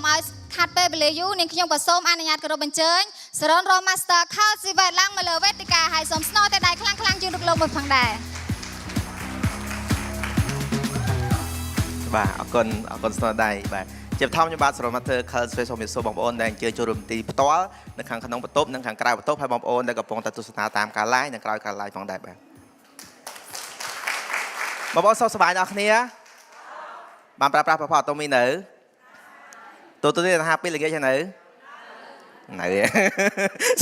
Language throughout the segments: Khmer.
ឲ្យខាត់ពេលវេលាយូរនាងខ្ញុំក៏សូមអនុញ្ញាតគោរពអញ្ជើញសរនរ៉ូម៉ាស្ទ័រខលស៊ីវ៉ែតឡើងមកលើវេទិកាហើយសូមស្នរតែដៃខ្លាំងៗជាងរកលោកមួយផងដែរបាទអរគុណស្នរដៃបាទជាបឋមខ្ញុំបាទសរមធ្វើខលស្វេសូមសួរបងប្អូនដែលអញ្ជើញចូលរួមទីផ្ទាល់នៅខាងក្នុងបន្ទប់និងខាងក្រៅបន្ទប់ហើយបងប្អូនដែលកំពុងតែទស្សនាតាមការ live និងក្រោយការ live ផងដែរបាទបងប្អូនសុខសប្បាយអ្នកគ្នាបានប្រើប្រាស់ប្រព័ន្ធអូតូមីនៅទូទៅថា2ល្ងាចហើយនៅ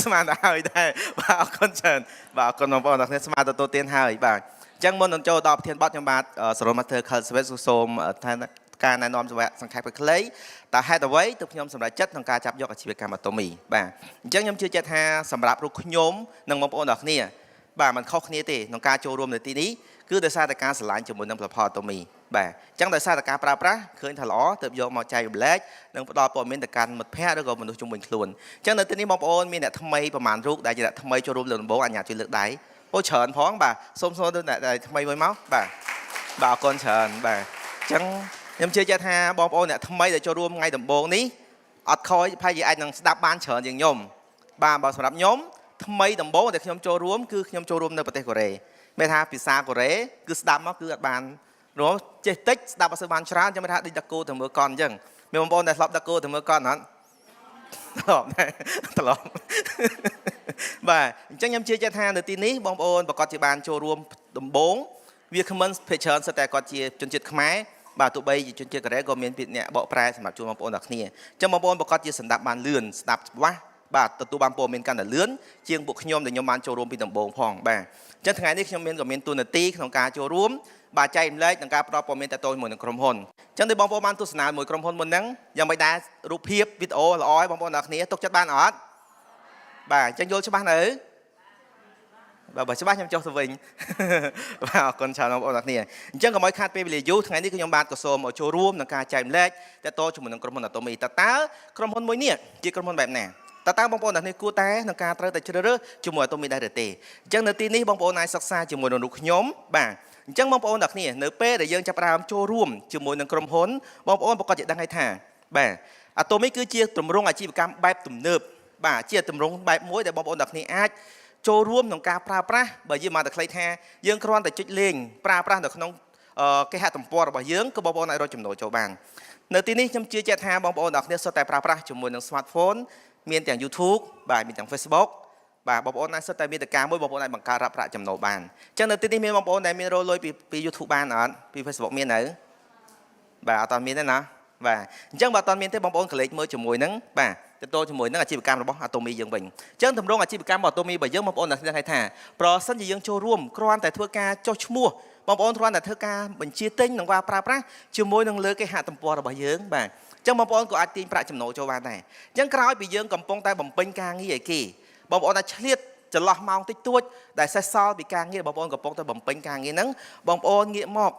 ស្មានទៅហើយដែរបាទអរគុណច្រើនបាទអរគុណបងប្អូនអ្នកគ្នាស្មានទទួលទានហើយបាទអញ្ចឹងមុននឹងចូលដល់ប្រធានបទខ្ញុំបាទសរមធ្វើខលស្វេសូមថាការណែនាំសង្ខេបខ្លីតើហេតុអ្វីទើបខ្ញុំសម្រេចចិត្តក្នុងការចាប់យកអាជីវកម្មអូតូមីបាទអញ្ចឹងខ្ញុំជឿជាក់ថាសម្រាប់រូបខ្ញុំនិងបងប្អូនអ្នកគ្នាបាទมันខុសគ្នាទេក្នុងការចូលរួមនៅទីនេះគឺដោយសារតែការឆ្លាញ់ជាមួយនឹងផលិតផលអូតូមីបាទអញ្ចឹងដោយសារតែការប្រើប្រាស់ឃើញថាល្អទើបយកមកចែករំលែកនិងផ្ដល់ព័ត៌មានទៅកាន់មិត្តភ័ក្តិឬក៏មនុស្សជុំវិញខ្លួនអញ្ចឹងនៅទីនេះបងប្អូនមានអ្នកថ្មីប្រហែលរូបដែលជាអ្នកថ្មីចូលរួមលើដំបូងអញ្ញាតជួយលើកដៃអូច្រើនផងបាទសូមទៅអ្នកថ្មីមួយមកបាទអរគុណច្រើនបាទអញ្ចឹងខ្ញុំជឿជាក់ថាបងប្អូនអ្នកថ្មីដែលចូលរួមថ្ងៃដំបូងនេះអត់ខ້ອຍប្រហែលជាអាចនឹងស្ដាប់បានច្រើនជាងខ្ញុំបាទបើសម្រាប់ខ្ញុំថ្មីដំបូងដែលខ្ញុំចូលរួមគឺខ្ញុំចូលរួមនៅប្រទេសកូរ៉េមានថាភាសាកូរ៉េគឺស្ដាប់មកគឺអត់បានរស់ចេះតិចស្ដាប់អត់សូវបានច្រើនចាំមិនថាដូចតកូទៅមើលកនអញ្ចឹងមានបងប្អូនដែលធ្លាប់តកូទៅមើលកនអត់ធ្លាប់បាទអញ្ចឹងខ្ញុំជឿជាក់ថានៅទីនេះបងប្អូនប្រកាសជាបានចូលរួមដំបូងវាគ្មិនភេច្រើនសិតតែគាត់ជាជនជាតិខ្មែរបាទទោះបីជាជនជាតិកូរ៉េក៏មានអ្នកបកប្រែសម្រាប់ជួយបងប្អូនទាំងគ្នាអញ្ចឹងបងប្អូនប្រកាសជាស្ដាប់បានលឿនស្ដាប់ច្បាស់បាទទទួលបានព័ត៌មានកាន់តែលឿនជាងពួកខ្ញុំដែលខ្ញុំបានចូលរួមពីដំបូងផងបាទអញ្ចឹងថ្ងៃនេះខ្ញុំក៏មានតួនាទីក្នុងការចូលរួមបាទចែករំលែកនឹងការផ្ដល់ព័ត៌មានតទៅជាមួយនឹងក្រុមហ៊ុនអញ្ចឹងដូចបងប្អូនបានទស្សនាមួយក្រុមហ៊ុនមុនហ្នឹងយ៉ាងមិនដែររូបភាពវីដេអូល្អឲ្យបងប្អូនទាំងគ្នាទុកចិត្តបានអត់បាទអញ្ចឹងយល់ច្បាស់នៅបើច្បាស់ខ្ញុំចុះទៅវិញបាទអរគុណច្រើនបងប្អូនទាំងគ្នាអញ្ចឹងកុំឲ្យខាតពេលវេលាយូរថ្ងៃនេះខ្ញុំបាទក៏សូមឲ្យចូលរួមក្នុងការចែករំលែកតទៅជាមួយនឹងក្រុមហ៊ុនអាតូមីតើក្រុមហ៊ុនមួយនេះជាក្រុមហ៊ុនបែបណាតើបងប្អូនទាំងនេះគួរតែក្នុងការត្រូវតែជ្រើសរើសជាមួយអាតូមីដែរឬទេអញ្ចឹងនៅទីនេះបងប្អូនអាចសិក្សាជាមួយនឹងខ្ញុំបាទអញ្ចឹងបងប្អូនទាំងគ្នានៅពេលដែលយើងចាប់ផ្ដើមចូលរួមជាមួយនឹងក្រុមហ៊ុនបងប្អូនប្រកាសជាដឹងហើយថាបាទអាតូមីគឺជាទម្រង់អាជីវកម្មបែបទំនើបបាទជាទម្រង់បែបមួយដែលបងប្អូនទាំងគ្នាអាចចូលរួមក្នុងការប្រើប្រាស់បើយើងមកតែខ្លីថាយើងគ្រាន់តែចុចលេងប្រើប្រាស់នៅក្នុងគេហទំព័ររបស់យើងក៏បងប្អូនអាចរកចំណូលចូលបាននៅទីនេះខ្ញុំជឿជាក់ថាបងប្អូនទាំងគ្នាសុទ្ធតែប្រើប្រាស់ជាមួយនឹង smartphone មានទាំង YouTube បាទមានទាំង Facebook បាទបងប្អូនអាចសុទ្ធតែមានតការមួយបងប្អូនអាចបង្កើតរកប្រាក់ចំណូលបានអញ្ចឹងនៅទីនេះមានបងប្អូនដែលមានរលុយពី YouTube បានអត់ពី Facebook មាននៅបាទអត់មានទេណាបាទអញ្ចឹងបើអត់មានទេបងប្អូនកលេចមើលជាមួយនឹងបាទទៅតជាមួយនឹងអាជីវកម្មរបស់អាតូមីយើងវិញអញ្ចឹងទម្រង់អាជីវកម្មរបស់អាតូមីរបស់យើងបងប្អូនដឹងថាប្រសិនជាយើងចូលរួមគ្រាន់តែធ្វើការចុះឈ្មោះបងប្អូនគ្រាន់តែធ្វើការបញ្ជាទិញនិងការប្រើប្រាស់ជាមួយនឹងលើគេហទំព័ររបស់យើងបាទអញ្ចឹងបងប្អូនក៏អាចទាញប្រាក់ចំណូលចូលបានដែរអញ្ចឹងក្រោយពីយើងកំពុងតែបំពេញការងារឲ្យគេបងប្អូនអាចឆ្លៀតចន្លោះម៉ោងតិចតួចដែលសេសសល់ពីការងារបងប្អូនកំពុងតែបំពេញការងារហ្នឹងបងប្អូនងាកមក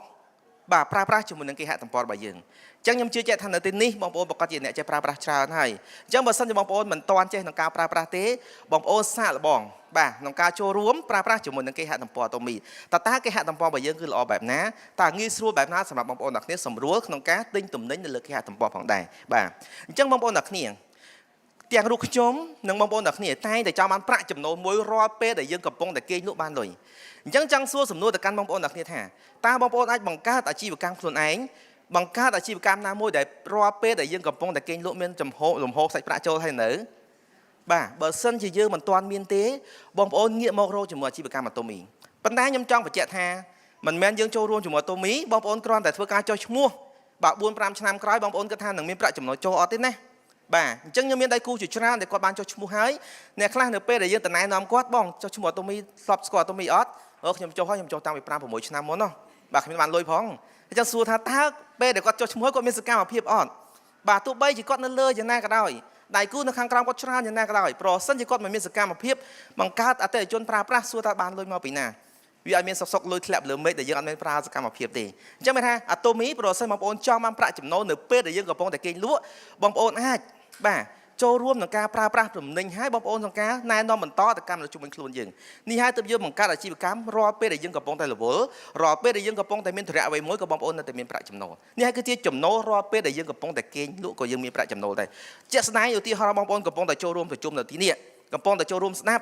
បាទប្រើប្រាស់ជាមួយនឹងគេហទំព័ររបស់យើងអញ្ចឹងខ្ញុំជឿជាក់ថានៅទីនេះបងប្អូនប្រកាសជាអ្នកចេះប្រើប្រាស់ច្រើនហើយអញ្ចឹងបើសិនជាបងប្អូនមិនទាន់ចេះក្នុងការប្រើប្រាស់ទេបងប្អូនសាកល្បងបាទក្នុងការចូលរួមប្រើប្រាស់ជាមួយនឹងគេហទំព័រអាតូមីតើគេហទំព័ររបស់យើងគឺល្អបែបណាតើងាយស្រួលបែបណាសម្រាប់បងប្អូនទាំងគ្នាសម្រួលក្នុងការទិញទំនិញនៅលើគេហទំព័រផងដែរបាទអញ្ចឹងបងប្អូនទាំងគ្នាទាំងរូបខ្ញុំនិងបងប្អូនទាំងគ្នាតែងតែចង់បានប្រាក់ចំណូលមួយរាល់ពេលដែលយើងកំពុងតែគេងលក់បានលុយអញ្ចឹងចង់សួរសំណួរទៅកាន់បងប្អូនទាំងគ្នាថាតើបងប្អូនអាចបង្កើតអាជីវកម្មខ្លួនឯងបង្កើតអាជីវកម្មណាមួយដែលរាល់ពេលដែលយើងកំពុងតែគេងលក់មានលំហូរសាច់ប្រាក់ចូលហើយនៅបាទបើសិនជាយើងមិនទាន់មានទេបងប្អូនងាកមករកជាមួយអាជីវកម្មអាតូមីប៉ុន្តែខ្ញុំចង់បញ្ជាក់ថាមិនមែនយើងចូលរួមជាមួយអាតូមីបងប្អូនគ្រាន់តែធ្វើការចុះឈ្មោះបាទ 4-5 ឆ្នាំក្រោយបងប្អូនគិតថានឹងមានប្រាក់ចំណូលចូលអត់ទេណាបាទអញ្ចឹងខ្ញុំមានដៃគូជាច្រើនដែលគាត់បានចុះឈ្មោះហើយអ្នកខ្លះនៅពេលដែលយើងតំណែងនាំគាត់បងចុះឈ្មោះអាតូមីស្លាប់ស្គាល់អាតូមីអត់ខ្ញុំចុះហើយខ្ញុំចុះតាំងពី 5-6 ឆ្នាំមុនបាទខ្ញុំបានលុយផងអញ្ចឹងសួរថាតើពេលដែលគាត់ចុះឈ្មោះគាត់មានសកម្មភាពអត់បាទទោះបីជាគាត់នៅលើយ៉ាងណាក៏ដោយដៃគូនៅខាងក្រោមគាត់ច្រើនយ៉ាងណាក៏ដោយប្រសិនជាគាត់មិនមានសកម្មភាពបង្កើតអតិថិជនប្រើប្រាស់សួរថាបានលុយមកពីណាវាអត់មានសុកលុយធ្លាក់លើមេឃដែលយើងអត់មានប្រើសកម្មភាពទេអញ្ចឹងមានថាអាតូមីប្រសិនបងប្អូនចង់បានប្រាក់ចំណូលនៅពេលដែលយើងកំពុងតែគេងលក់បងប្អូនអាចបាទ ចូលរួមក្នុងការប្រើប្រាស់ទំនិញហើយបងប្អូនក្នុងការណែនាំបន្តទៅកាន់មនុស្សជុំវិញខ្លួនយើងនេះហើយទើបយើងបង្កើតអាជីវកម្មរាល់ពេលដែលយើងកំពុងតែរវល់រាល់ពេលដែលយើងកំពុងតែមានធរៈអ្វីមួយក៏បងប្អូននៅតែមានប្រាក់ចំណូលនេះហើយគឺជាចំណូលរាល់ពេលដែលយើងកំពុងតែគេងលក់ក៏យើងមានប្រាក់ចំណូលដែរជាក់ស្ដែងឧទាហរណ៍បងប្អូនកំពុងតែចូលរួមប្រជុំនៅទីនេះកំពុងតែចូលរួមស្ដាប់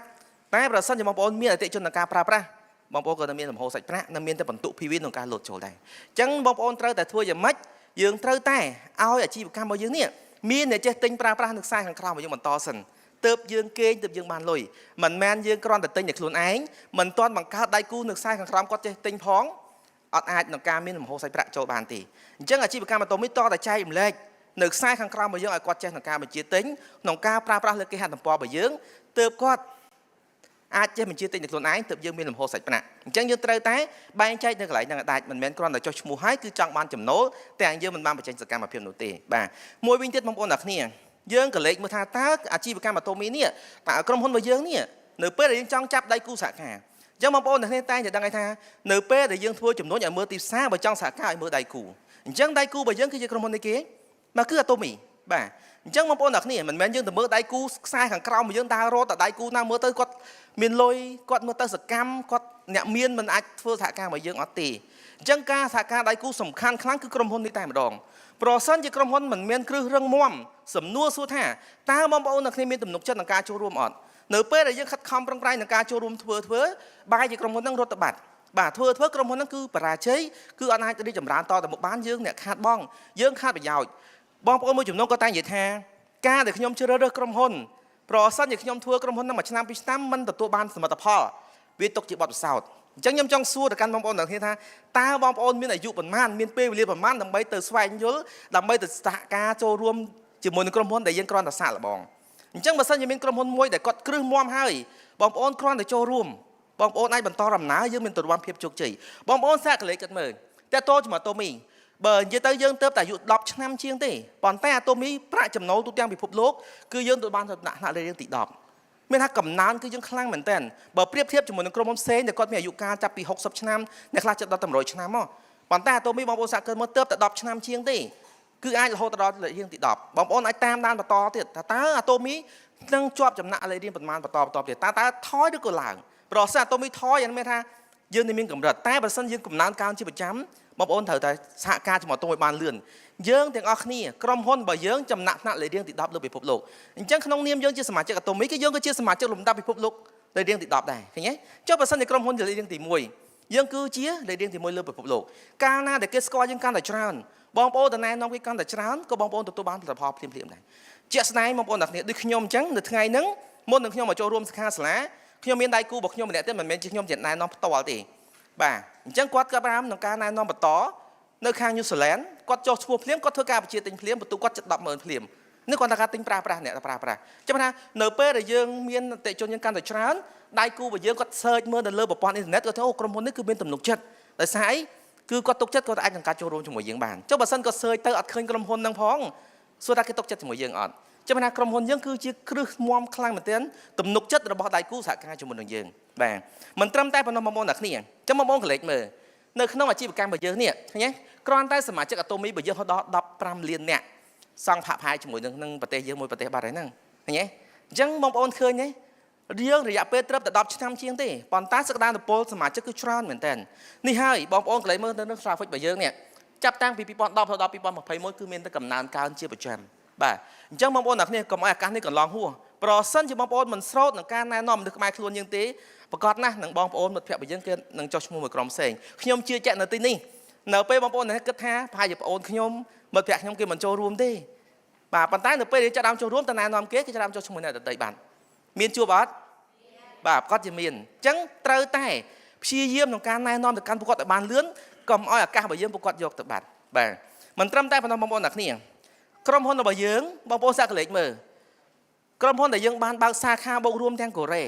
តែប្រសិនជាបងប្អូនមានអតិថិជនក្នុងការប្រើប្រាស់បងប្អូនក៏នៅមានលំហូរសាច់ប្រាក់នៅមានតែបន្ទុក PV ក្នុងការលោតចូលដែរអញ្ចឹងបងប្អូនត្រូវតែធ្វើយ៉ាងម៉េចយើងត្រូវតែឲ្យអាជីវកម្មរបស់យើងនេះមានអ្នកចេះទិញប្រើប្រាស់នៅខ្សែខាងក្រោមរបស់យើងបន្តសិនទើបយើងគេងទើបយើងបានលុយមិនមែនយើងគ្រាន់តែទិញតែខ្លួនឯងមិនទាន់បង្កើតដៃគូនៅខ្សែខាងក្រោមគាត់ចេះទិញផងអត់អាចនឹងការមានលំហូរសាច់ប្រាក់ចូលបានទេអញ្ចឹងអាជីវកម្មម៉ូតូមីតតែចែករំលែកនៅខ្សែខាងក្រោមរបស់យើងឲ្យគាត់ចេះក្នុងការបញ្ជាទិញក្នុងការប្រើប្រាស់លើគេហទំព័ររបស់យើងទើបគាត់អាចចេះបញ្ជាទិញតែខ្លួនឯងទើបយើងមានលំហូរសាច់ប្រាក់អញ្ចឹងយើងត្រូវតែបែងចែកនៅកន្លែងហ្នឹងដាច់មិនមែនគ្រាន់តែចុះឈ្មោះហើយគឺចង់បានចំណូលតែយើងមិនបានបញ្ចេញសកម្មភាពនោះទេបាទមួយវិញទៀតបងប្អូនអ្នកគ្នាយើងក៏លេខមើលថាតើអាជីវកម្មម៉ូតូមីនេះតើក្រុមហ៊ុនរបស់យើងនេះនៅពេលដែលយើងចង់ចាប់ដៃគូសហការអញ្ចឹងបងប្អូនអ្នកគ្នាតែងតែដឹងថានៅពេលដែលយើងធ្វើចំនួនឲ្យមើលទីផ្សារបើចង់សហការឲ្យមើលដៃគូអញ្ចឹងដៃគូរបស់យើងគឺជាក្រុមហ៊ុននេះគេបាទគឺអាតូមីបាទអញ្ចឹងបងប្អូនអ្នកគ្នាមិនមែនយើងទៅមើលដៃគូខ្សែខាងក្រោមរបស់យើងដើររត់តែដៃគូណាមើលទៅគាត់មានលុយគាត់មើលទៅសកម្មគាត់អ្នកមានមិនអាចធ្វើសហការរបស់យើងអត់ទេអញ្ចឹងការសហការដៃគូសំខាន់ខ្លាំងគឺក្រុមហ៊ុននេះតែម្ដងប្រសិនជាក្រុមហ៊ុនមិនមានគ្រឹះរឹងមាំសំណួរសួរថាតើបងប្អូនអ្នកគ្នាមានទំនុកចិត្តក្នុងការចូលរួមអត់នៅពេលដែលយើងខិតខំប្រឹងប្រែងក្នុងការចូលរួមធ្វើបែរជាក្រុមហ៊ុនហ្នឹងរត់ទៅបាត់បាទធ្វើក្រុមហ៊ុនហ្នឹងគឺបរាជ័យគឺអត់អាចរីកចម្រើនតទៅមុខបានយើងអ្នកខាតបង់យើងខាតប្រយោជន៍បងប្អូនមួយចំនួនក៏តែងនិយាយថាការដែលខ្ញុំជ្រើសរើសក្រុមហ៊ុនប្រសិនជាខ្ញុំធ្វើក្រុមហ៊ុនហ្នឹងមួយឆ្នាំពីរឆ្នាំមិនទទួលបានសមិទ្ធផលវាទុកជាបទពិសោធន៍អញ្ចឹងខ្ញុំចង់សួរទៅកាន់បងប្អូនទាំងគ្នាថាតើបងប្អូនមានអាយុប៉ុន្មានមានពេលវេលាប៉ុន្មានដើម្បីទៅស្វែងយល់ដើម្បីទៅសហការចូលរួមជាមួយនឹងក្រុមហ៊ុនដែលយើងគ្រាន់តែសាកល្បងអញ្ចឹងបើសិនជាមានក្រុមហ៊ុនមួយដែលគាត់គ្រឹះមាំហើយបងប្អូនគ្រាន់តែចូលរួមបងប្អូនអាចបន្តដំណើរយើងមានទទួលបានភាពជោគជ័យបងប្អូនសាកកលេចគិតមើលតែតោជាមួយអាតូមីបើនិយាយទៅយើងទៅតែអាយុ10ឆ្នាំជាងទេប៉ុន្តែអាតូមីប្រាក់ចំណូលទូទាំងពិភពលោកគឺយើងទទួលបានថ្នាក់លេខរៀងទី10មានថាកំណើនគឺយើងខ្លាំងមែនទែនបើប្រៀបធៀបជាមួយនឹងក្រុមហ៊ុនផ្សេងដែលគាត់មានអាយុកាលចាប់ពី60ឆ្នាំអ្នកខ្លះជិតដល់100ឆ្នាំមកប៉ុន្តែអាតូមីបងប្អូនសាកគិតមើលទៅតែ10ឆ្នាំជាងទេគឺអាចរហូតដល់លេខរៀងទី10បងប្អូនអាចតាមដានបន្តទៀតថាតើអាតូមីនឹងជាប់ចំណាក់លេខរៀងប្រមាណបន្តទៀតតើថយឬក៏ឡើងប្រសិនអាតូមីថយអានេះមានថាយើងនឹងមានកម្រិតតែបើសិនយើងកំណើនកើនជាប្រចាំបងប្អូនត្រូវតែសហការជាមួយតូមីឲ្យបានលឿនយើងទាំងអស់គ្នាក្រុមហ៊ុនរបស់យើងចំណាក់ថ្នាក់លេខរៀងទី10លើពិភពលោកអញ្ចឹងក្នុងនាមយើងជាសមាជិកអាតូមីគឺយើងក៏ជាសមាជិកលំដាប់ពិភពលោកលេខរៀងទី10ដែរឃើញទេចុះបើសិនជាក្រុមហ៊ុនជាលេខរៀងទី1យើងគឺជាលេខរៀងទី1លើពិភពលោកកាលណាដែលគេស្គាល់យើងកាន់តែច្រើនបងប្អូនទៅណែនាំគេកាន់តែច្រើនក៏បងប្អូនទទួលបានផលភ្លាមៗដែរជាក់ស្ដែងបងប្អូនទាំងគ្នាដូចខ្ញុំអញ្ចឹងនៅថ្ងៃហ្នឹងមុននឹងខ្ញុំមកចូលរួមសិក្ខាសាលាខ្ញុំមានដៃគូរបស់ខ្ញុំម្នាក់ទៀតមិនមែនជាខ្ញុំជាណែនាំផ្ទាល់ទេបាទអញ្ចឹងគាត់ក៏បានក្នុងការណែនាំបន្តនៅខាងញូហ្សេឡង់គាត់ចុះឈ្មោះភ្លាមគាត់ធ្វើការបញ្ជាទិញភ្លាមបន្ទុកគាត់ចិត្ត100000ភ្លាមនេះគាត់ថាការទិញប្រើប្រាស់អ្នកប្រើប្រាស់ចាំថានៅពេលដែលយើងមានអតិថិជនយើងកាន់តែច្រើនដៃគូរបស់យើងគាត់ search មើលនៅលើប្រព័ន្ធអ៊ីនធឺណិតគាត់ថាអូក្រុមហ៊ុននេះគឺមានទំនុកចិត្តដោយសារអីគឺគាត់ទុកចិត្តគាត់អាចនឹងការចូលរួមជាមួយយើងបានចុះបើសិនគាត់ search ទៅអត់ឃើញក្រុមហ៊ុនហ្នឹងផងសួរថាគេទុកចិត្តជាមួយយើងអត់ចាំថាក្រុមហ៊ុនយើងគឺជាគ្រឹះមាំខ្លាំងមែនទែនទំនុកចិត្តរបស់ដៃគូសហការជាមួយនឹងយើងបាទមិនត្រឹមតែប៉ុណ្ណោះបងប្អូនអ្នកគ្នាចាំបងប្អូនកលេចមើលនៅក្នុងអាជីវកម្មរបស់យើងនេះឃើញទេគ្រាន់តែសមាជិកអាតូមីរបស់យើងដល់15លាននាក់សង់ផាក់ផាយជាមួយនឹងប្រទេសយើងមួយប្រទេសបាត់ហើយហ្នឹងឃើញទេអញ្ចឹងបងប្អូនឃើញទេយើងរយៈពេលត្រឹមតែ10ឆ្នាំជាងទេប៉ុន្តែសក្តានុពលសមាជិកគឺច្រើនមែនទែននេះហើយបងប្អូនកលេចមើលនៅក្នុង traffic របស់យើងនេះចាប់តាំងពី2010ដល់2021គឺមានតែកំណើនកើនជាប្រចាំបាទអញ្ចឹងបងប្អូនអ្នកគ្នាកុំឲ្យឱកាសនេះកន្លងហួសប្រសិនជាបងប្អូនមិនស្រោតនឹងការណែនាំមនុស្សខ្មែរខ្លួនយើងទេប្រកាសណាស់នឹងបងប្អូនមិត្តភក្តិរបស់យើងគេនឹងចុះឈ្មោះមួយក្រុមផ្សេងខ្ញុំជឿជាក់នៅទីនេះនៅពេលបងប្អូនគិតថាប្រហែលជាបងប្អូនខ្ញុំមិត្តភក្តិខ្ញុំគេមិនចូលរួមទេបាទប៉ុន្តែនៅពេលយើងចាប់ដើមចូលរួមតណែនាំគេចាប់ដើមចុះឈ្មោះអ្នកដទៃបានមានជួបអត់បាទប្រកាសជាមានអញ្ចឹងត្រូវតែព្យាយាមក្នុងការណែនាំទៅកាន់ពួកគាត់ឲ្យបានលឿនកុំឲ្យឱកាសរបស់យើងពួកគាត់យកទៅបាត់បាទមិនត្រឹមតែប៉ុណ្ណោះបងប្អូនអ្នកគ្នាក្រុមហ៊ុនរបស់យើងបងប្អូនសាកកលេចមើលក្រុមហ៊ុនដែលយើងបានបើកសាខាបូករួមទាំងកូរ៉េ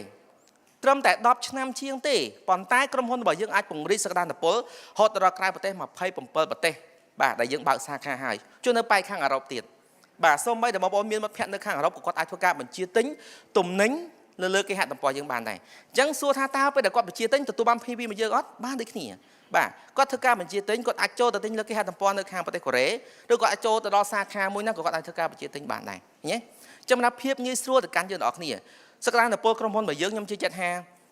ត្រឹមតែ10ឆ្នាំជាងទេប៉ុន្តែក្រុមហ៊ុនរបស់យើងអាចពង្រីកសក្តានុពលហត់ទៅដល់ក្រៅប្រទេស27ប្រទេសបាទដែលយើងបើកសាខាហើយជួននៅប៉ែកខាងអឺរ៉ុបទៀតបាទសូម្បីតែបងប្អូនមានមិត្តភក្តិនៅខាងអឺរ៉ុបក៏គាត់អាចធ្វើការបញ្ជាទិញទំនិញលើគេហទំព័រយើងបានដែរអញ្ចឹងសួរថាតើពេលដែលគាត់បញ្ជាទិញទទួលបាន PV មកយើងអត់បានដូចគ្នា បាទគាត់ធ្វើការបញ្ជាទិញគាត់អាចចូលទៅទិញលើគេហទំព័រនៅខាងប្រទេសកូរ៉េឬក៏អាចចូលទៅដល់សាខាមួយហ្នឹងក៏គាត់អាចធ្វើការបញ្ជាទិញបានដែរឃើញទេចំណាប់ភាពងាយស្រួលទៅកាន់យើងទាំងអស់គ្នាសក្តានុពលក្រុមហ៊ុនរបស់យើងខ្ញុំជឿជាក់ថ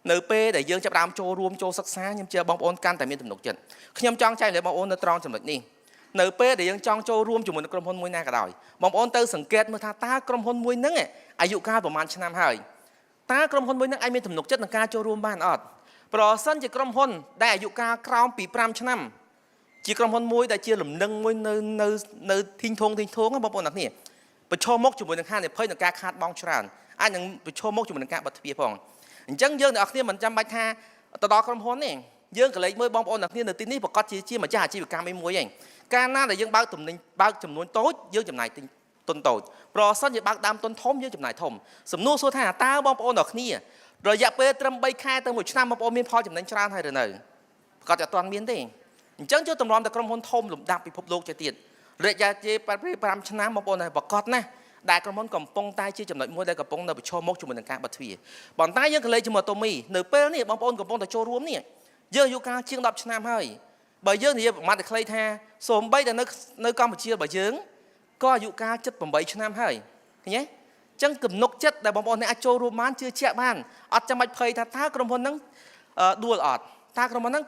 ានៅពេលដែលយើងចាប់ផ្ដើមចូលរួមចូលសិក្សាខ្ញុំជឿបងប្អូនកាន់តែមានទំនុកចិត្តខ្ញុំចង់ចែករំលែកបងប្អូននៅត្រង់ចំណុចនេះនៅពេលដែលយើងចង់ចូលរួមជាមួយនឹងក្រុមហ៊ុនមួយណាក៏ដោយបងប្អូនទៅសង្កេតមើលថាតើក្រុមហ៊ុនមួយហ្នឹងអាយុកាលប្រហែលឆ្នាំហើយតើក្រុមហ៊ុនមួយហ្នឹងអាចមានទំនុកចិត្តក្នុងការចូលរួមបានអត់ប្រសិនជាក្រុមហ៊ុនដែលអាយុកាលក្រោមពី5ឆ្នាំជាក្រុមហ៊ុនមួយដែលជាលំនឹងមួយនៅធីងធងបងប្អូនអ្នកនេះប្រឈមមុខជាមួយនឹងហានិភ័យនៃការខាតបង់ច្រើនអាចនឹងប្រឈមមុខជាមួយនឹងការបិទទ្វារផងអញ្ចឹងយើងទាំងអស់គ្នាមិនចាំបាច់ថាទៅដល់ក្រុមហ៊ុនទេយើងក៏លេចមើលបងប្អូនអ្នកគ្នានៅទីនេះប្រកាសជាម្ចាស់អាជីវកម្មមួយឯងកាលណាដែលយើងបើកទំនិញបើកចំនួនតូចយើងចំណាយទិញទុនតូចប្រសិនជាបើកដើមទុនធំយើងចំណាយធំសំណួរសួរថាតើបងប្អូនអ្នកគ្នារយៈពេលត្រឹម3ខែទៅ1ឆ្នាំបងប្អូនមានផលចំណេញច្រើនហើយឬនៅប្រកាសតែអត់ទាន់មានទេអញ្ចឹងចូលតម្រាំតែក្រុមហ៊ុនធំលំដាប់ពិភពលោកទៅទៀតរយៈពេល5ឆ្នាំបងប្អូនហើយប្រកាសណាស់ដែលក្រុមហ៊ុនកំពុងតែជាចំណុចមួយដែលកំពុងនៅប្រឈមមុខជាមួយនឹងការបិទទ្វារប៉ុន្តែយើងក៏លេចជាមួយតូមីនៅពេលនេះបងប្អូនកំពុងតែចូលរួមនេះយើងអាយុកាលជាង10ឆ្នាំហើយបើយើងនិយាយប្រមាណតែខ្លីថាសូម្បីតែនៅកម្ពុជារបស់យើងក៏អាយុកាល78ឆ្នាំហើយឃើញទេចឹងទំនុកចិត្តដែលបងប្អូនអ្នកអាចចូលរួមបានជឿជាក់បានអត់ចាំបាច់ភ័យថាតើក្រុមហ៊ុនហ្នឹងដួលអត់តើក្រុមហ៊ុនហ្នឹង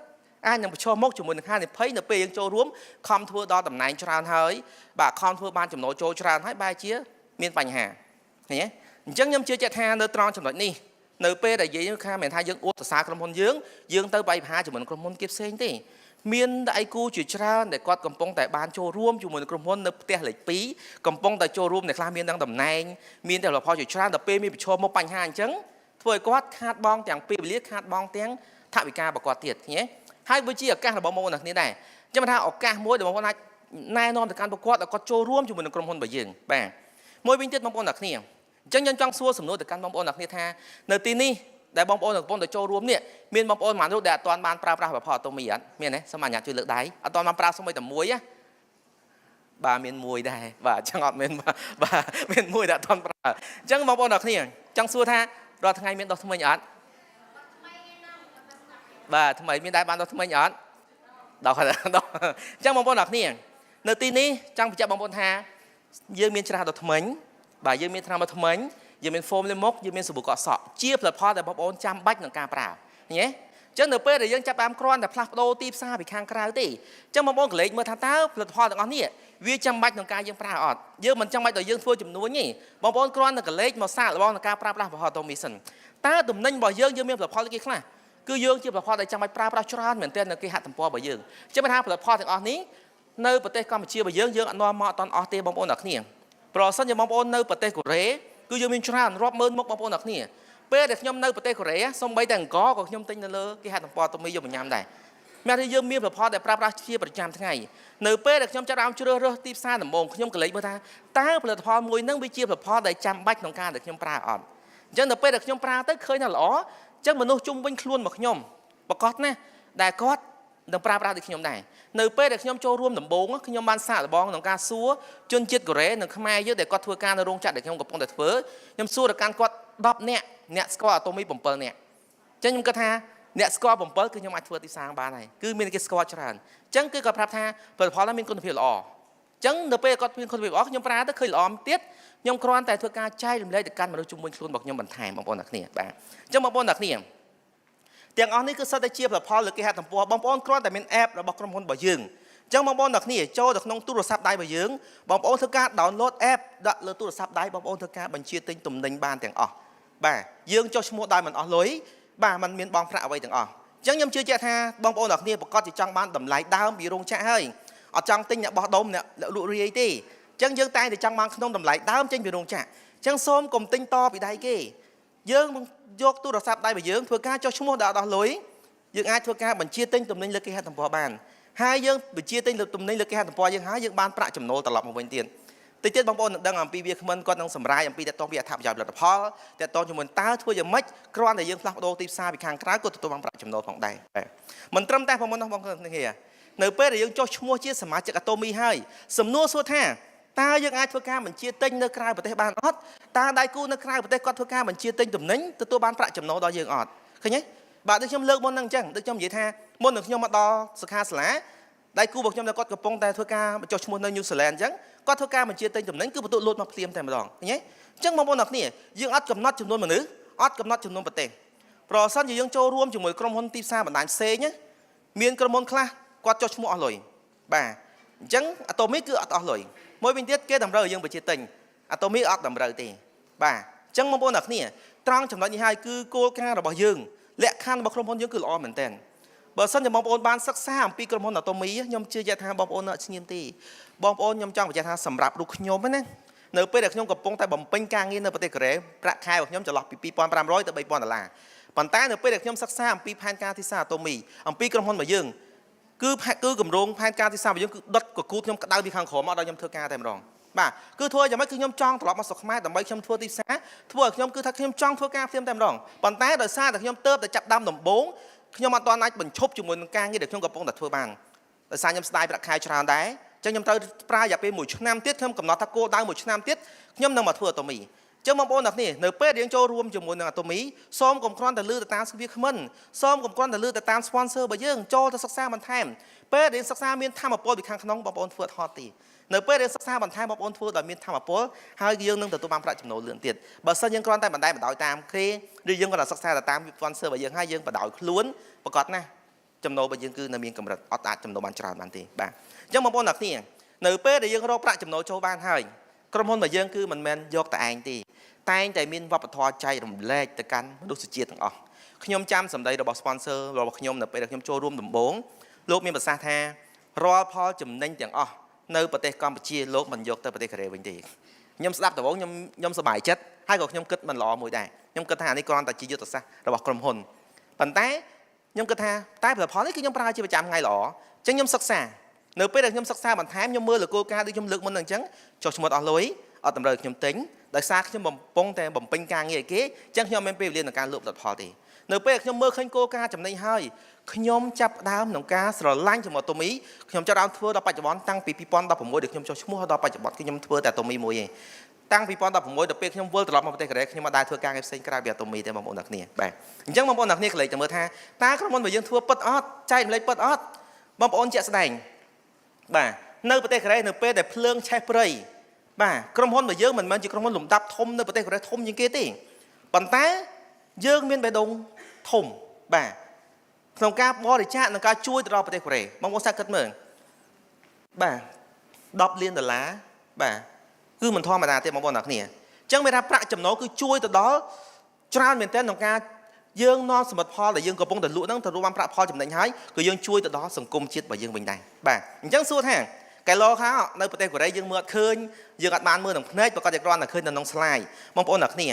អាចនឹងប្រឈមមុខជាមួយនឹងហានិភ័យនៅពេលយើងចូលរួមខំធ្វើដល់តំណែងច្រើនហើយបាទខំធ្វើបានចំណូលចូលច្រើនហើយបែរជាមានបញ្ហាឃើញទេអញ្ចឹងខ្ញុំជឿជាក់ថានៅត្រង់ចំណុចនេះនៅពេលដែលយើងថាមិនថាយើងអួតសរសើរក្រុមហ៊ុនយើងទៅបែកប្រហារជាមួយនឹងក្រុមហ៊ុនគេផ្សេងទេមានដៃគូជាច្រើនដែលគាត់កំពុងតែបានចូលរួមជាមួយនឹងក្រុមហ៊ុននៅផ្ទះលេខ2កំពុងតែចូលរួមអ្នកខ្លះមានទាំងតំណែងមានតែផលផលជាច្រើនដល់ពេលមានប្រឈមមុខបញ្ហាអញ្ចឹងធ្វើឲ្យគាត់ខាតបង់ទាំងពេលវេលាខាតបង់ទាំងថវិការបស់គាត់ទៀតឃើញទេហើយវាជាឱកាសរបស់បងប្អូនគ្នាដែរចាំថាឱកាសមួយដែលបងប្អូនអាចណែនាំទៅកាន់ពួកគាត់ឲ្យគាត់ចូលរួមជាមួយនឹងក្រុមហ៊ុនរបស់យើងបាទមួយវិញទៀតបងប្អូនអ្នកគ្នាអញ្ចឹងខ្ញុំចង់សួរសំណួរទៅកាន់បងប្អូនអ្នកគ្នាថានៅទីនេះដែលបងប្អូនកំពុងតែចូលរួមនេះមានបងប្អូនមួយរូបដែលអត់ទាន់បានប្រើប្រាស់ប្រព័ន្ធតូមីអត់មានទេសូមអញ្ញាតជួយលើកដៃអត់ទាន់បានប្រើសូម្បីតែមួយណាបាទមានមួយដែរបាទអញ្ចឹងអត់មានបាទមានមួយដែលអត់ទាន់ប្រើអញ្ចឹងបងប្អូនអ្នកគ្នាចង់សួរថារាល់ថ្ងៃមានដោះធ្មេញអត់បាទថ្មីមានដែរបានដោះធ្មេញអត់ដោះអញ្ចឹងបងប្អូនអ្នកគ្នានៅទីនេះចង់បញ្ជាក់បងប្អូនថាយើងមានច្រាសដោះធ្មេញបាទយើងមានថ្នាំដោះធ្មេញយើងមាន foam លាមុខយើងមានសាប៊ូកក់សក់ជាផលិតផលដែលបងប្អូនចាំបាច់ក្នុងការប្រើឃើញទេអញ្ចឹងនៅពេលដែលយើងចាប់បានគ្រាន់តែផ្លាស់ប្ដូរទីផ្សារពីខាងក្រៅទេអញ្ចឹងបងប្អូនក៏លេចមើលថាតើផលិតផលទាំងអស់នេះវាចាំបាច់ក្នុងការយើងប្រើអត់យើងមិនចាំបាច់ដល់យើងធ្វើចំនួនទេបងប្អូនគ្រាន់តែក៏លេចមកសាកល្បងក្នុងការប្រើប្រាស់ប្រព័ន្ធតូមីសិនតើទំនិញរបស់យើងមានផលិតផលអីខ្លះគឺយើងជាផលិតផលដែលចាំបាច់ប្រើប្រាស់ច្រើនមែនទែននៅគេហទំព័ររបស់យើងអញ្ចឹងថាផលិតផលទាំងអស់នេះនៅប្រទេសកម្ពុជារបស់យើងអត់នាំមកអត់អស់ទេបងប្អូនអ្នកគ្នាប្រសិនជាបងប្អូននៅប្រទេសកូរ៉េគឺយើងមានច្រើនរាប់ម៉ឺនមុខបងប្អូនអ្នកគ្នាពេលដែលខ្ញុំនៅប្រទេសកូរ៉េសូម្បីតែអង្គក៏ខ្ញុំទិញនៅលើគេហទំព័រតូមីយកមកញ៉ាំដែរមានថាយើងមានផលិតផលដែលប្រើប្រាស់ជាប្រចាំថ្ងៃនៅពេលដែលខ្ញុំចាប់ដើមជ្រើសរើសទីផ្សារដំបូងខ្ញុំក៏លេចមើលថាតើផលិតផលមួយហ្នឹងវាជាផលិតផលដែលចាំបាច់ក្នុងការដែលខ្ញុំប្រើអត់អញ្ចឹងនៅពេលដែលខ្ញុំប្រើទៅឃើញថាល្អអញ្ចឹងមនុស្សជុំវិញខ្លួនរបស់ខ្ញុំប្រកាសណាដែលគាត់នឹងប្រើប្រាស់ដូចខ្ញុំដែរនៅពេលដែលខ្ញុំចូលរួមដំបូងខ្ញុំបានសាកល្បងក្នុងការសួរជនជាតិកូរ៉េនិងខ្មែរយើងដែលគាត់ធ្វើការនៅរោងចក្រដែលខ្ញុំកំពុងតែធ្វើខ្ញុំសួរទៅកាន់គាត់10នាក់អ្នកស្គាល់អាតូមី7នាក់អញ្ចឹងខ្ញុំគិតថាអ្នកស្គាល់7គឺខ្ញុំអាចធ្វើទីផ្សារបានហើយគឺមានគេស្គាល់ច្រើនអញ្ចឹងគឺគាត់ប្រាប់ថាផលិតផលហ្នឹងមានគុណភាពល្អអញ្ចឹងនៅពេលគាត់មានគុណភាពល្អខ្ញុំប្រើទៅឃើញល្អទៀតខ្ញុំគ្រាន់តែធ្វើការចែករំលែកទៅកាន់មនុស្សជុំវិញខ្លួនរបស់ខ្ញុំបន្ថែមបងប្អូនអ្នកគ្នាបាទអញ្ចឹងបងប្អូនអ្នកគ្នាទាំងអស់នេះគឺសុទ្ធតែជាផលិតផលលើគេហទំព័របងប្អូនគ្រាន់តែមាន app របស់ក្រុមហ៊ុនរបស់យើងអញ្ចឹងបងប្អូនអ្នកគ្នាចូលទៅក្នុងទូរស័ព្ទដៃរបស់យើងបងប្អូនធ្វើការ download app ដាក់លើទូរស័ព្ទដៃបងប្អូនធ្វើការបញ្ជាទិញទំនិញបានទាំងអស់បាទយើងចុះឈ្មោះដោយមិនអស់លុយបាទมันមានបងប្រាក់អ្វីទាំងអស់អញ្ចឹងខ្ញុំជឿជាក់ថាបងប្អូនអ្នកគ្នាប្រកាសជាចង់បានតម្លៃដើមពីរោងចក្រហើយអត់ចង់ទិញអ្នកបោះដុំអ្នកលក់រាយទេអញ្ចឹងយើងតែងតែចង់បានក្នុងតម្លៃដើមចេញពីរោងចក្រអញ្ចឹងសូមកុំទិញតពីដៃគេយើងយកទូរស័ព្ទដៃរបស់យើងធ្វើការចុះឈ្មោះដល់អស់លុយយើងអាចធ្វើការបញ្ជាទិញទំនិញលើគេហទំព័របានហើយយើងបញ្ជាទិញលើទំនិញលើគេហទំព័រយើងហើយយើងបានប្រាក់ចំណូលត្រឡប់មកវិញទៀតតិចទៀតបងប្អូននឹងដឹងអំពីវាគ្មិនគាត់នឹងសម្រាយអំពីតកតងពីអត្ថប្រយោជន៍ផលិតផលតកតងជាមួយតើធ្វើយ៉ាងម៉េចគ្រាន់តែយើងផ្លាស់ប្ដូរទីផ្សារពីខាងក្រៅក៏ទទួលបានប្រាក់ចំណូលផងដែរមិនត្រឹមតែបងប្អូនបងប្អូនគ្នានៅពេលដែលយើងចុះឈ្មោះជាសមាជិកអាតូមីហើយសំណួរសួរថាតើយើងអាចធ្វើការបញ្ជាទិញនៅក្រៅប្រទេសបានអត់តើដៃគូនៅក្រៅប្រទេសគាត់ធ្វើការបញ្ជាទិញទំនិញទទួលបានប្រាក់ចំណូលដល់យើងអត់ឃើញទេ បាទដូចខ្ញុំលើកមុនហ្នឹងអញ្ចឹងដូចខ្ញុំនិយាយថាមុននឹងខ្ញុំមកដល់សិក្ខាសាលាដៃគូរបស់ខ្ញុំដែលគាត់កំពុងតែធ្វើការបញ្ចុះឈ្មោះនៅ New Zealand អញ្ចឹងគាត់ធ្វើការបញ្ជាទិញតំណែងគឺបន្ទក់លូតមកភ្លាមតែម្ដងឃើញទេអញ្ចឹងបងប្អូនអ្នកគ្នាយើងអត់កំណត់ចំនួនមនុស្សអត់កំណត់ចំនួនប្រទេសប្រសិនជាយើងចូលរួមជាមួយក្រុមហ៊ុនទីផ្សារបណ្ដាញផ្សេងមានក្រុមហ៊ុនខ្លះគាត់ចុះឈ្មោះអស់លុយបាទអញ្ចឹងអាតូមីគឺអត់អស់លុយមួយវិញទៀតគេតម្រូវឲ្យយើងបញ្ជាទិញអាតូមីអត់តម្រូវទេបាទអញ្ចឹងបងប្អូនអ្នកគ្នាត្រង់ចំណុចនេះហើយគឺគោលការណ៍របស់យើងលក្ខខណ្ឌរបស់ក្រុមហ៊ុនយើងគឺល្អមែនទែនបើសិនជាបងប្អូនបានសិក្សាអំពីក្រុមហ៊ុនអាតូមីខ្ញុំជឿជាក់ថាបងប្អូនអត់ឈ្នានីមទេបងប្អូនខ្ញុំចង់បញ្ជាក់ថាសម្រាប់រូបខ្ញុំណានៅពេលដែលខ្ញុំកំពុងតែបំពេញការងារនៅប្រទេសកូរ៉េប្រាក់ខែរបស់ខ្ញុំចន្លោះពី$2,500 ទៅ$3,000ប៉ុន្តែនៅពេលដែលខ្ញុំសិក្សាអំពីផែនការទីផ្សារអាតូមីអំពីក្រុមហ៊ុនរបស់យើងគឺគម្រោងផែនការទីផ្សាររបស់យើងគឺដុតកគូខ្ញុំក្តៅពីខាងក្រោមមកដល់ខ្ញុំធ្វើការតែម្ដងបាទគឺធ្វើយ៉ាងម៉េចគឺខ្ញុំចង់ត្រឡប់មកស្រុកខ្មែរដើម្បីខ្ញុំធ្វើទីផ្សារធ្វើឲ្យខ្ញុំគឺថាខ្ញុំចង់ធ្វើការភ្លាមតែម្ដងប៉ុន្តែដោយសារតែខ្ញុំទៅតែចាប់ដើមដំបូងខ្ញុំអត់ទាន់អាចបញ្ឈប់ជាមួយនឹងការងារដែលខ្ញុំកំពុងតែធ្វើបានដោយសារខ្ញុំស្ដាយប្រាក់ខែច្រើនដែរអញ្ចឹងខ្ញុំត្រូវប្រើរយៈពេល1ឆ្នាំទៀតខ្ញុំកំណត់ថាគោលដៅ1ឆ្នាំទៀតខ្ញុំនឹងមកធ្វើអាតូមីអញ្ចឹងបងប្អូនអ្នកនេះនៅពេលយើងចូលរួមជាមួយនឹងអាតូមីសូមកុំគ្រាន់តែលើទៅតាមវាគ្មិនសូមកុំគ្រាន់តែលើទៅតាម sponsor របស់យើងចូលទៅសិក្សាបន្ថែមពេលរៀនសិក្សាមានធម៌ពលពីខាងក្នុងបងប្អូនធ្វើអត់ហត់ទេនៅពេលរៀនសិក្សាបន្ថែមបងប្អូនធ្វើដោយមានធម៌ពលហើយយើងនឹងទទួលបានប្រាក់ចំណូលលឿនទៀតបើសិនយើងគ្រាន់តែបណ្ដោយតាមគេឬយើងគ្រាន់តែសិក្សាទៅតាម sponsor របស់យើងហើយយើងបណ្ដោយខ្លួនប្រកបណាស់ចំណូលរបស់យើងគឺនៅមានកម្រិតអត់អាចចំណូលបានច្រើនបានទេបាទអញ្ចឹងបងប្អូនអ្នកគ្នានៅពេលដែលយើងរកប្រាក់ចំណូលចូលបានហើយក្រុមហ៊ុនរបស់យើងគឺមិនមែនយកតែឯងទេតែងតែមានវប្បធម៌ចែករំលែកទៅកាន់មនុស្សជាតិទាំងអស់ខ្ញុំចាំសម្ដីរបស់ sponsor របស់ខ្ញុំនៅពេលដែលខ្ញុំចូលរួមដំបូងលោកមានប្រសាសន៍ថារាល់ផលចំណេញទាំងអស់នៅប្រទេសកម្ពុជាលោកមិនយកទៅប្រទេសកូរ៉េវិញទេខ្ញុំស្ដាប់ដំបូងខ្ញុំសប្បាយចិត្តហើយក៏ខ្ញុំគិតមិនល្អមួយដែរខ្ញុំគិតថានេះគ្រាន់តែជាយុទ្ធសាស្ត្ររបស់ក្រុមហ៊ុនប៉ុន្តែខ្ញុំគិតថាតែផលិតផលនេះគឺខ្ញុំប្រើជាប្រចាំថ្ងៃល្អអញ្ចឹងខ្ញុំសិក្សានៅពេលដែលខ្ញុំសិក្សាបន្ថែមខ្ញុំមើលលើគោលការណ៍ដូចខ្ញុំលើកមុនហ្នឹងអញ្ចឹងចុះឈ្មោះអស់លុយអត់តម្រូវខ្ញុំទិញដោយសារខ្ញុំបំពងតែបំពេញការងារឲ្យគេអញ្ចឹងខ្ញុំមានពេលវេលាក្នុងការលក់ផលិតផលទេនៅពេលខ្ញុំមើលឃើញគោលការណ៍ចំណេញហើយខ្ញុំចាប់ដើមក្នុងការស្រឡាញ់ជាមួយអាតូមីខ្ញុំចាប់ដើមធ្វើដល់បច្ចុប្បន្នតាំងពី2016ដែលខ្ញុំចុះឈ្មោះដល់បច្ចុប្បន្នគឺខ្ញុំធ្វើតែអាតូមីមួយឯងតាំងពី2016ដល់ពេលខ្ញុំវិលត្រឡប់មកប្រទេសកូរ៉េខ្ញុំមិនដែលធ្វើការងារផ្សេងក្រៅពីអាតូមីទេបងប្អូនអ្នកគ្នាបាទអញ្ចឹងបងប្អូនអ្នកគ្នាក៏លេចទៅមើលថាតើក្រុមហ៊ុនរបស់យើងធ្វើពិតអត់ចែករំលែកពិតអត់បងប្អូនជាក់ស្ដែងបាទនៅប្រទេសកូរ៉េនៅពេលដែលភ្លើងឆេះព្រៃបាទក្រុមហ៊ុនរបស់យើងមិនមែនជាក្រុមហ៊ុនលំដាប់ធំនៅប្រទេសកូរ៉េធំជាងគេទេប៉ុន្តែយើងមានបេះដូងធំបាទក្នុងការបរិច្ចាគនិងការជួយទៅដល់ប្រទេសកូរ៉េបងប្អូនសាកគិតមើលបាទ$10 លានបាទគឺមិនធម្មតាទេបងប្អូនអ្នកគ្នាអញ្ចឹងមានថាប្រាក់ចំណូលគឺជួយទៅដល់ច្រើនមែនទែនក្នុងការយើងនាំសមិទ្ធផលដែលយើងកំពុងតែលក់ហ្នឹងទៅរួមបានប្រាក់ផលចំណេញហើយគឺយើងជួយទៅដល់សង្គមជាតិរបស់យើងវិញដែរបាទអញ្ចឹងសួរថាកែឡខោនៅប្រទេសកូរ៉េយើងមើលអត់ឃើញយើងអត់បានមើលនឹងភ្នែកប្រកាសជាគ្រាន់តែឃើញនៅក្នុងស្លាយបងប្អូនអ្នកគ្ន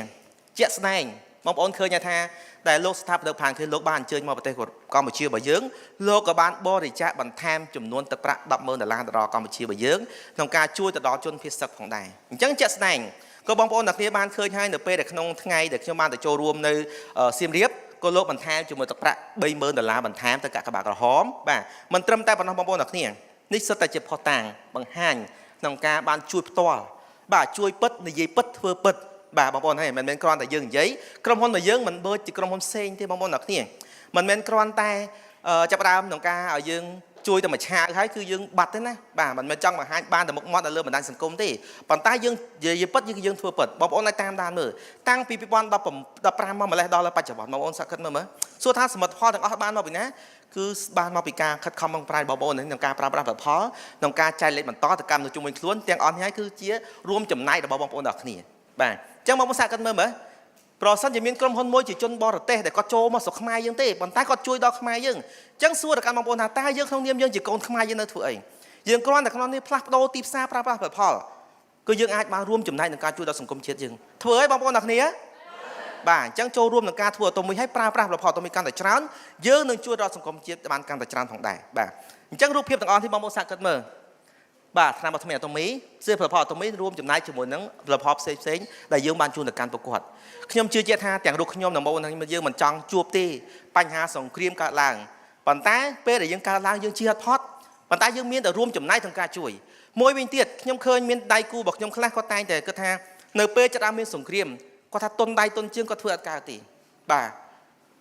ាជាក់ស្ដែងបងប្អូនឃើញថាដែលលោកស្ថាបនិកផានគឺលោកបានអញ្ជើញមកប្រទេសកម្ពុជារបស់យើងលោកក៏បានបរិច្ចាគបន្ថែមចំនួនទឹកប្រាក់$10,000ទៅដល់កម្ពុជារបស់យើងក្នុងការជួយទៅដល់ជនភៀសសឹកផងដែរអញ្ចឹងជាក់ស្ដែងក៏បងប្អូនអ្នកគ្នាបានឃើញហើយនៅពេលដែលក្នុងថ្ងៃដែលខ្ញុំបានទៅចូលរួមនៅសៀមរាបក៏លោកបន្ថែមជាមួយទឹកប្រាក់$30,000បន្ថែមទៅកាកបាទក្រហមបាទមិនត្រឹមតែប៉ុណ្ណោះបងប្អូនអ្នកគ្នានេះសិតតែជាផុសតាងបង្ហាញក្នុងការបានជួយផ្ទាល់បាទជួយពិតនិយាយពិតធ្វើពិតបាទបងប្អូនហើយមិនមែនគ្រាន់តែយើងនិយាយក្រុមហ៊ុនរបស់យើងមិនដូចជាក្រុមហ៊ុនផ្សេងទេបងប្អូនអ្នកគ្នាមិនមែនគ្រាន់តែចាប់ផ្ដើមក្នុងការឲ្យយើងជួយតែមួយឆាកហើយគឺយើងបាត់ទេណាបាទមិនមែនចង់បង្ហាញបានតែមុខមាត់នៅលើបណ្ដាញសង្គមទេប៉ុន្តែយើងនិយាយពិតយើងធ្វើពិតបងប្អូនអាចតាមដានមើលតាំងពី2015មកម្លេះដល់បច្ចុប្បន្នបងប្អូនសាកគិតមើលសួរថាសមិទ្ធផលទាំងអស់បានមកពីណាគឺបានមកពីការខិតខំប្រឹងប្រែងបងប្អូនក្នុងការប្រើប្រាស់ផលិតផលក្នុងការចែកលេខបន្តទៅកម្មនៅជុំវិញខ្លួនទាំងអស់នេះគឺជារួមចំណែករបស់បងប្អូនទាំងគ្នាបាទអញ្ចឹងបងប្អូនសាកគិតមើលប្រសិនជាមានក្រុមហ៊ុនមួយជាជនបរទេសដែលគាត់ចូលមកស្រុកខ្មែរយើងទេប៉ុន្តែគាត់ជួយដល់ខ្មែរយើងអញ្ចឹងសួរទៅកាន់បងប្អូនថាតើយើងក្នុងនាមយើងជាកូនខ្មែរយើងនៅធ្វើអីយើងគ្រាន់តែក្នុងនេះផ្លាស់ប្ដូរទីផ្សារប្រើប្រាស់ផលិតផលគឺយើងអាចបានរួមចំណែកក្នុងការជួយដល់សង្គមជាតិយើងធ្វើអីបងប្អូនអ្នកគ្នាបាទអញ្ចឹងចូលរួមក្នុងការធ្វើអាតូមីឲ្យប្រើប្រាស់ផលិតផលអាតូមីកាន់តែច្រើនយើងនឹងជួយដល់សង្គមជាតិបានកាន់តែច្រើនផងដែរបាទអញ្ចឹងរូបភាពទាំងអស់នេះបងប្អូនសាកគិតមើលបាទថ្នាំអាតូមីជាផលិតផលអាតូមីរួមចំណែកជាមួយនឹងផលិតផលផ្សេងដែលយើងបានជូនទៅកាន់ប្រកួតខ្ញុំជឿជាក់ថាទាំងរូបខ្ញុំនិងបងប្អូនយើងមិនចង់ជួបទេបញ្ហាសង្គ្រាមកើតឡើងប៉ុន្តែពេលដែលយើងកើតឡើងយើងជឿអត់ផុតប៉ុន្តែយើងមានតែរួមចំណែកក្នុងការជួយមួយវិញទៀតខ្ញុំឃើញមានដៃគូរបស់ខ្ញុំខ្លះគាត់តែងតែគិតថានៅពេលចាប់មានសង្គ្រាមគាត់ថាតុនដៃតុនជើងគាត់ធ្វើអត់កើតទេបាទ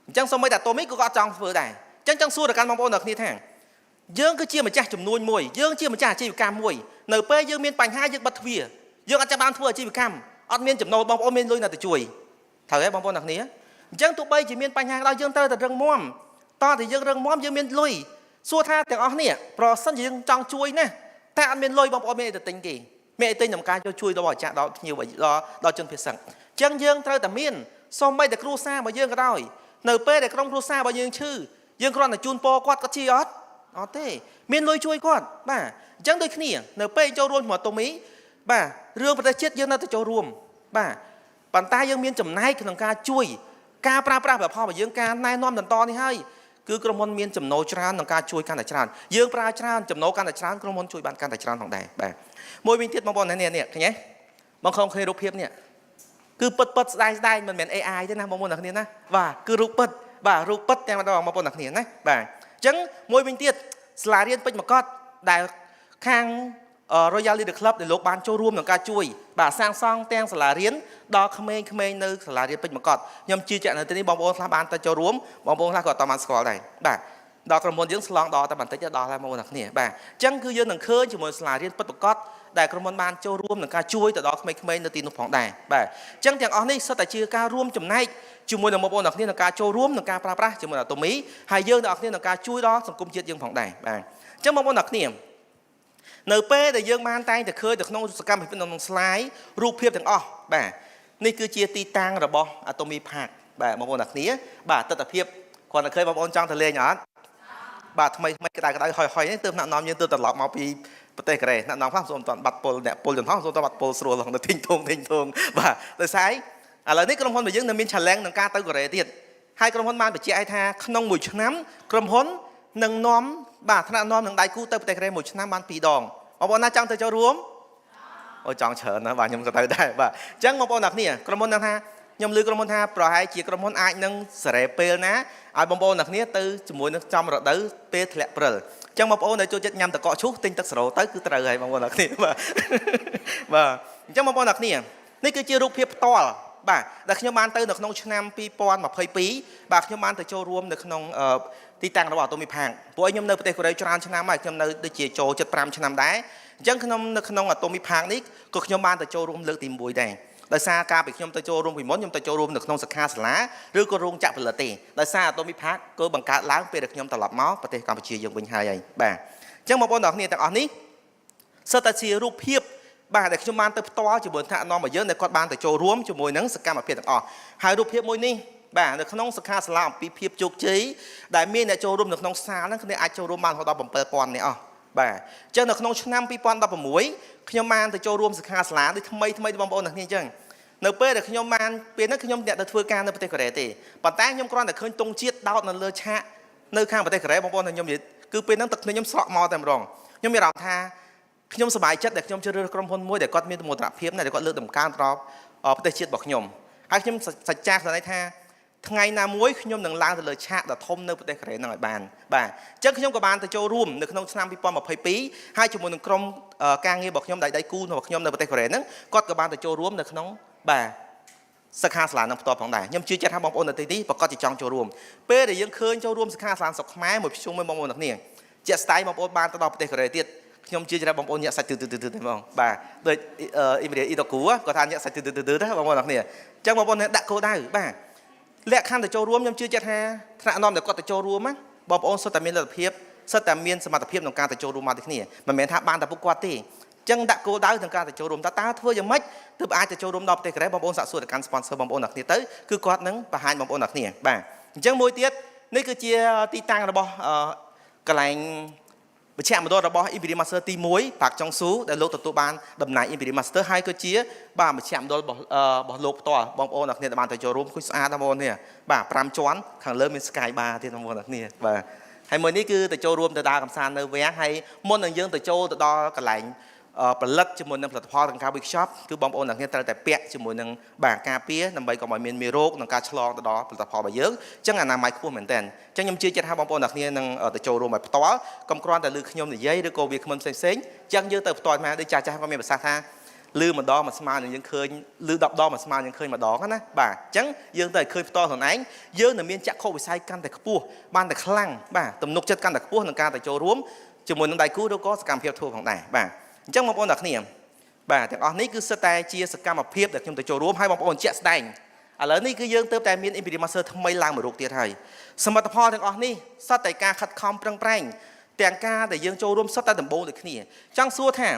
អ chẳng xong mấy đặt tôi mấy có trong vừa đài chẳng xua được căn bóng ôn được như thế dương cứ chia mà cha chùm nuôi mùi dương chia mà cha chi cam mùi nở pe dương miên bành hai dương bật vía dương ăn cha ban thua chi cam ăn miên chùm nồi bóng ôn miên lui là từ chuối thời ấy bóng ôn được ní chẳng tụ bay chỉ miên bành hai đau dương tơ từ rừng móm to thì dương rừng móm dương miên lui xua tha tiếng óc nè pro sân dương trong chuối nè ta ăn miên lui bóng ôn miên từ tính kỳ mẹ tên nhầm ca cho chuối đó bỏ chạ đó nhiều bởi đó chân phía sẵn chẳng dương tơ từ miên xong bay từ cru xa mà dương cái đôi nở pe để trong cru xa bao dương chư dương còn là chun po quát có chi ót ó thế miên lôi chui quát bà chẳng đôi khi nở pe cho luôn mà tôm ý bà rương phải chết dương nó tới cho ruộng bà bàn tay dương miên chầm nay thằng ca chui ca praแบบพ่อmà dương ca nay non đần to đi hay cứกรมmiên chầm nô tràn thằng ca chui can đại tràn dương pra tràn chầm nô can đại trànกรมchui bàn can đại tràn thằng đại bà môi miên tiết mong bọn này nè thấy nhé mong khôngเคยรูปเพียบเนี่ยคือปัดได้มันเหมือน AI ด้วยนะมองบนหนักนี้นะว่าคือรูปปัดบ่ารูปปัดแต่มาดองมาบนหนักนี้นะบ่าจังมวยเป็นเตี้ยสลาเรียนเป็นมาก็ได้ข้าง Royal Leader Club ในโลกบ้านโจรวมหนังกาจุยบ่าสร้างซองแตงสลาเรียนดอกเขมรในสลาเรียนเป็นมาก็ยำจืดแจกในตอนนี้บอมโอนสลาบานตะโจรวมบอมโอนสลาก็ต่อมาสกอร์ได้บ่าดอกกระมวลยังสลองดอกแต่บันทึกจะดอกอะไรมาบนหนักนี้บ่าจังคือยืนหนังเคยจมูกสลาเรียนเป็นมาก็ได้กระมวลบานโจรวมหนังกาจุยแต่ดอกเขมรในตีนุของได้บ่าจังอย่างอันนี้สแต่ชื่อการร่วมจำในจมูกหนังมาบนหนักนี้หนังกาโจรวมหนังกาปลาปลาจมูกหนังตัวมีหายเยอะดอกนี้หนังกาจุยดอกสังคมเจียดยังของได้บ่าจังมาบนหนักนี้เนื้อเป้แต่ยังมันตายแต่เคยแต่ขนมสกัมเป็นนมสไลด์รูปเพียบถึงอ๋อบ่านี่คือเจียตีตังระบออะตอมีผักบ่ามาบนหนักนี้บ่าแต่เพียบก่อนเคยมาบนจังทะเลหยอดบ่าทำไมกระไดหอยนี่เติมน้ำยังเติมตลอดมาปีประเทศกระไรน้ำฟ้าส่วนตอนบัดโปลเนี่ยโปลจนท้องส่วนตอนบัดโปลสโลลงแต่ทิ้งทงบ่าแต่สายอะไรนี่กรมพลไปยังมีฉลงหนังกาเติมกระไรเตี้ยให้กรมพลมาไปเจียไอทาขนมหมูชั้นกรมพลหนึ่งน้อมบ่าขนาดน้อมหนึ่งได้กู้เติมประเทศกระไรหมูชั้นบ้านปีดองมาบนหน้าจังเตอเจ้ารวมโอ้จังเฉินนะบ่ายมก็เตอได้บ่าจังมาบนหนักเนี่ยกรมพลนะฮะยมลือกรมพลท่าปล่อยให้จีกรมพลไอ้นั่งเสร็จเปลนะไอ้บอมบอลหนักเนี่ยตื้อจมูกนึกจำระดื้อเปลแหลกเปลือจังมาบอลในโจจัดยำตะเกาะชุกติ้งตะสโลตื้อคือตะเลยบอมบอลหนักเนี่ยบ่าจังมาบอลหนักเนี่ยนี่คือจีรูปเพียบตอลบ่าแต่ขยมานตื้อหนักน้องชนามปีปอนมาเพย์ปีบ่าขยมานตะโจรวมหนักน้องตีตังระหว่างตัวมีพังพวกยมเนยประเทศคนใดจราชนะมายมเนยได้เจียโจจัดปรามชนะได้จังขนมตัวมีพังนี้ก็ขยมานตะโจรวมเลือกตีมบุยได้โดยซาการไปขยมตะโจรวมผีมดยมตะโจรวมหนักน้องสักขาสละหรือก็รวงจับเป็นละตีโดยซาตัวมีพังก็บังคับล้างไปเด็กขยมตลอดม้อประเทศกัมพูชียังเป็นหายใหญ่บ่าจังมาบนดอกนี่แต่อันนี้สตาชีรูปเพียบบ่าแต่ขยมานตะตัวจะบนท่านอนมาเยอะในกอดบานตะโจรวมจมูกนังสกัมมาเพียบต่างหายรูปเพียบมวยนี่บ่าในขนมสักขาสละปีเพียบจุกจีได้เมียในโจรวมหนักน้องซานั่นคือในไอโจรวมมันเขาตอบผมเปิดปอนเนี่ยอ๋อบ่าเจ้าหนักน้องชนะปีปอนตอบผมมวยขยมานตะโจรวมสักขาสละได้ทำไมบอมบอลหนักนี่จังเนื้อเป้แต่ขยมมันเป็นนักขยมเนี่ยแต่ทัวร์การในประเทศกระเรตีปัตตาขยมกรอนแต่เคยตรงเชียดดาวนั่นเลยชะเนื้อข้างประเทศกระเรบอมบอลขยมยิ่คือเป็นนักตักขยมสอบมอแต่รองขยมมีเราท่าขยมสบายจัดแต่ขยมเจริญกรมพลมวยแต่ก็มีตัวหมดระเพียบนะแต่ก็เลือกดำการรอบประเทศเชียดบอกขยมให้ขยมสัจจะสายท่าทั้งไงนามวยขยมหนังล้างแต่เลยชะแต่ทมเนื้อประเทศกระเรหน่อยบานบ่าเจ้าขยมกับบานแต่โจร่วมในขนมชนะปีปอนมาเพย์ปีให้จมูกหนึ่งกรมการเงียบอกขยมได้กู้บอกขยมในประเทศกระเรนั้นก็กับบานแต่โจร่วมในขนมบ่าสกัดสลานน้ำตัวของได้ยมชื่อจะทำบอมโอนในที่ประกอบจิตจองโจรวมเป้ได้ยังเคยโจรวมสกัดสลานสกไม้หมดพิชงไม่บอมโอนนักเนี่ยเจ็ดสไตล์บอมโอนบานตลอดประเทศกระเรตียมชื่อจะทำบอมโอนเนี่ยใส่ตื่นมองบ่าโดยอิมเดียอีตกูก็ทานเนี่ยใส่ตื่นนะบอมโอนนักเนี่ยจังบอมโอนเนี่ยดักโคได้บ่าและขั้นแต่โจรวมยมชื่อจะทำขณะนอนแต่ก็แต่โจรวมมั้งบอมโอนสแตมินระเพียบสแตมินสมรรถเพียบของการแต่โจรวมมาที่นี่มันเหมือนท่าบานแต่ปุกวาตีจังดักโกได้ถึงการแต่โจรวมตาทั่วยังไม่ตัวอาจจะโจรวมดอกเตะกระไรบอมโอนสัดส่วนการสปอนเซอร์บอมโอนหนักนี่เต้คือกอดนึงประหารบอมโอนหนักนี่บ่าจังมวยเตี้ยนี่คือเชียตีตังระบกระไรไปแช่มาโดนระบอิมพีรีมาสเตอร์ตีมวยปากจงซูแต่โลกตัวบานดำนายอิมพีรีมาสเตอร์ให้ก็เชียบ่าไปแช่มาโดนบอโลกตัวบอมโอนหนักนี่บานแต่โจรวมคุยสะอาดบอลเนี่ยบ่าปรามจ้อนขังเลิศเป็นสกายบาร์ที่บอมโอนหนักนี่บ่าให้มวยนี่คือแต่โจรวมแต่ดากับซานเนอร์เวียให้มวนหนึ่งยังแต่โจแต่ดอกระไรผลิตจมูกหนึ่งผลิตภัณฑ์ทางการวิเคราะห์คือบอมโอนหนังเนี่ยแต่เปียจมูกหนึ่งบางกาเปียนำไปก่อนมีโรคหนังการชะลอต่อดอผลิตภัณฑ์ไปเยอะจังอนามัยคู่เหมือนกันจังยมชื่อจะทำบอมโอนหนังเนี่ยหนังแต่โจรวมแบบตัวกำกรอนแต่ลือขยมแต่ยัยหรือโกวีขมันเซ็งจังเยอะแต่ตัวมาได้จ่าก็มีภาษาท่า លឺម្ដងមកស្មើនឹងយើងឃើញលឺ10ដងមកស្មើយើងឃើញម្ដងណាបាទអញ្ចឹងយើងទៅឃើញផ្ទាល់ខ្លួនឯងយើងនឹងមានចក្ខុវិស័យកាន់តែខ្ពស់បានតែខ្លាំងបាទទំនុកចិត្តកាន់តែខ្ពស់ក្នុងការទៅចូលរួមជាមួយនឹងដៃគូឬក៏សកម្មភាពធម៌ផងដែរបាទអញ្ចឹងបងប្អូនទាំងគ្នាបាទទាំងអស់នេះគឺសិតតែជាសកម្មភាពដែលខ្ញុំទៅចូលរួមហើយបងប្អូនជាក់ស្ដែងឥឡូវនេះគឺយើងទើបតែមាន Imperial Master ថ្មីឡើងមួយរូបទៀតហើយសមិទ្ធផលទាំងអស់នេះសិតតែការខិតខំប្រឹងប្រែងទាំងការដែលយើងចូលរួមសិតតែដំបូងដូចគ្នាចង់សួរថា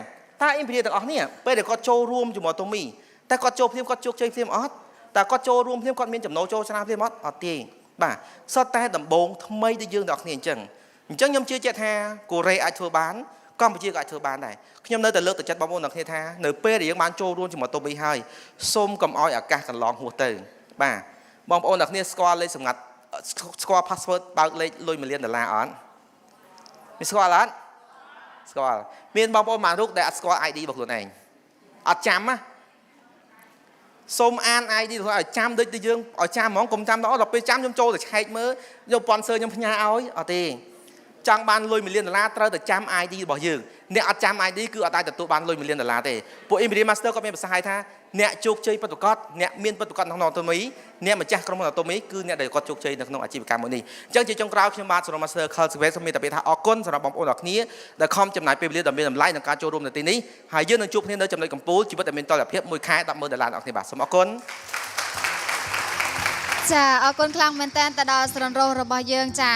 តើ Imperial ទាំងអស់នេះពេលដែលគាត់ចូលរួមជាមួយតូមីតែគាត់ចូលភ្លាមគាត់ជោគជ័យភ្លាមអត់តើគាត់ចូលរួមភ្លាមគាត់មានចំណូលចូលឆ្នាំភ្លាមអត់អត់ទេបាទសិតតែដំបូងថ្មីដែលយើងទាំងអស់គ្នាអញ្ចឹងខ្ញុំជឿជាក់ថាកូរ៉េអាចធ្វើបានកម្ពុជាក៏អាចធ្វើបានដែរខ្ញុំនៅតែលើកទឹកចិត្តបងប្អូនទាំងគ្នាថានៅពេលដែលយើងបានចូលរួមជាមួយតូមីហើយសូមកុំឲ្យឱកាសកន្លងហួសទៅបាទបងប្អូនទាំងគ្នាស្គាល់លេខសម្ងាត់ស្គាល់ password បើកលេខលុយ$1 លានអត់មានស្គាល់អត់ស្គាល់មានបងប្អូនមួយរូបដែលអត់ស្គាល់ ID របស់ខ្លួនឯងអត់ចាំណាសូមអាន ID របស់ឲ្យចាំដូចយើងឲ្យចាំហ្មងកុំចាំដល់ពេលចាំខ្ញុំចូលទៅឆែកមើលយក sponsor ខ្ញុំផ្ញើឲ្យអត់ទេចង់បានលុយ$1 លានត្រូវតែចាំ ID របស់យើងអ្នកអត់ចាំ ID គឺអត់អាចទទួលបានលុយ$1 លានទេពួក Imperial Master គាត់មានប្រសាសន៍ថាអ្នកជោគជ័យពិតប្រាកដអ្នកមានពិតប្រាកដក្នុង Atomy អ្នកម្ចាស់ក្រុមហ៊ុន Atomy គឺអ្នកដែលគាត់ជោគជ័យនៅក្នុងអាជីវកម្មមួយនេះអញ្ចឹងជាចុងក្រោយខ្ញុំបាទសរម Master Cultivate សូមមានតែពាក្យថាអរគុណសម្រាប់បងប្អូនទាំងគ្នាដែលខំចំណាយពេលវេលាដ៏មានតម្លៃក្នុងការចូលរួមនៅទីនេះហើយយើងនឹងជួបគ្នានៅចំណុចកំពូលជីវិតដែលមានតុល្យភាពមួយខែ$10,000អ្នកគ្នាបាទសូមអរគុណចាអរគុណខ្លាំងមែនតើទៅដល់ស្រនរោរបស់យើងចា